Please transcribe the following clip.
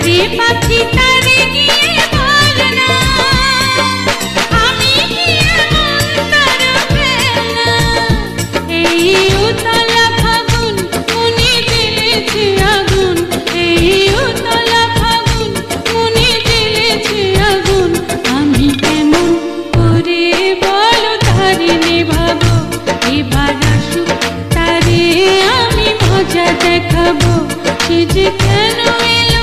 রে পাখি তারে গিয়ে বল না, আমি কি এমন তার ফেলা। এই উতলা ফাগুন মনে জ্বেলেছে আগুন, এই উতলা ফাগুন মনে জ্বেলেছে আগুন। আমি কেমন করে বলো তারে নেভাবো, এবার আসুক তারে আমি মজা দেখাবো। সে যে কেন এলো